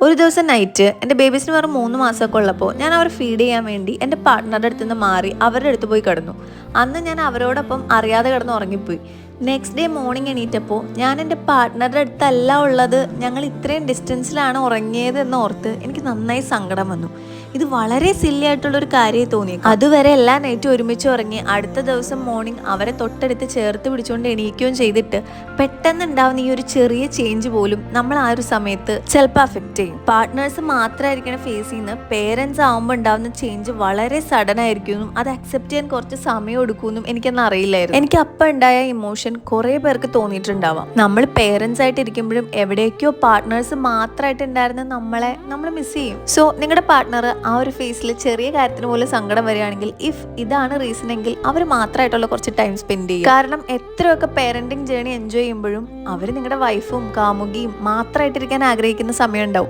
ഒരു ദിവസം നൈറ്റ് എൻ്റെ ബേബീസിന് വെറും 3 മാസമൊക്കെ ഉള്ളപ്പോൾ ഞാൻ അവരെ ഫീഡ് ചെയ്യാൻ വേണ്ടി എൻ്റെ പാർട്ട്ണറുടെ അടുത്ത് നിന്ന് മാറി അവരുടെ അടുത്ത് പോയി കിടന്നു. അന്ന് ഞാൻ അവരോടൊപ്പം അറിയാതെ കിടന്ന് ഉറങ്ങിപ്പോയി. നെക്സ്റ്റ് ഡേ മോർണിംഗ് എണീറ്റപ്പോൾ ഞാൻ എൻ്റെ പാർട്ട്ണറുടെ അടുത്തല്ല ഉള്ളത്, ഞങ്ങൾ ഇത്രയും ഡിസ്റ്റൻസിലാണ് ഉറങ്ങിയത് എന്ന് ഓർത്ത് എനിക്ക് നന്നായി സങ്കടം വന്നു. ഇത് വളരെ സില്ലി ആയിട്ടുള്ളൊരു കാര്യമായി തോന്നി. അതുവരെ എല്ലാ നൈറ്റും ഒരുമിച്ച് ഉറങ്ങി അടുത്ത ദിവസം മോർണിംഗ് അവരെ തൊട്ടടുത്ത് ചേർത്ത് പിടിച്ചുകൊണ്ട് എണീക്കുകയും ചെയ്തിട്ട് പെട്ടെന്ന് ഉണ്ടാവുന്ന ഈ ഒരു ചെറിയ ചേഞ്ച് പോലും നമ്മൾ ആ ഒരു സമയത്ത് ചിലപ്പോൾ അഫക്റ്റ് ചെയ്യും. പാർട്ട്നേഴ്സ് മാത്രമായിരിക്കണം ഫേസ് ചെയ്യുന്ന പേരൻസ് ആവുമ്പോൾ ഉണ്ടാവുന്ന ചേഞ്ച് വളരെ സഡൻ ആയിരിക്കും. അത് അക്സെപ്റ്റ് ചെയ്യാൻ കുറച്ച് സമയം എടുക്കുമെന്നും എനിക്കെന്ന് അറിയില്ലായിരുന്നു. എനിക്ക് അപ്പം ഉണ്ടായ ഇമോഷൻ കുറേ പേർക്ക് തോന്നിയിട്ടുണ്ടാവാം. നമ്മൾ പേരൻസ് ആയിട്ട് ഇരിക്കുമ്പോഴും എവിടേക്കോ പാർട്ട്നേഴ്സ് മാത്രമായിട്ട് ഉണ്ടായിരുന്ന നമ്മൾ മിസ് ചെയ്യും. സോ നിങ്ങളുടെ പാർട്ട്ണർ ആ ഒരു ഫേസിൽ ചെറിയ കാര്യത്തിന് പോലും സങ്കടം വരികയാണെങ്കിൽ ഇഫ് ഇതാണ് റീസൺ എങ്കിൽ അവർ മാത്രമായിട്ടുള്ള കുറച്ച് ടൈം സ്പെൻഡ് ചെയ്യും. കാരണം എത്രയൊക്കെ പേരന്റിങ് ജേർണി എൻജോയ് ചെയ്യുമ്പോഴും അവർ നിങ്ങളുടെ വൈഫും കാമുകിയും മാത്രമായിട്ടിരിക്കാൻ ആഗ്രഹിക്കുന്ന സമയം ഉണ്ടാവും.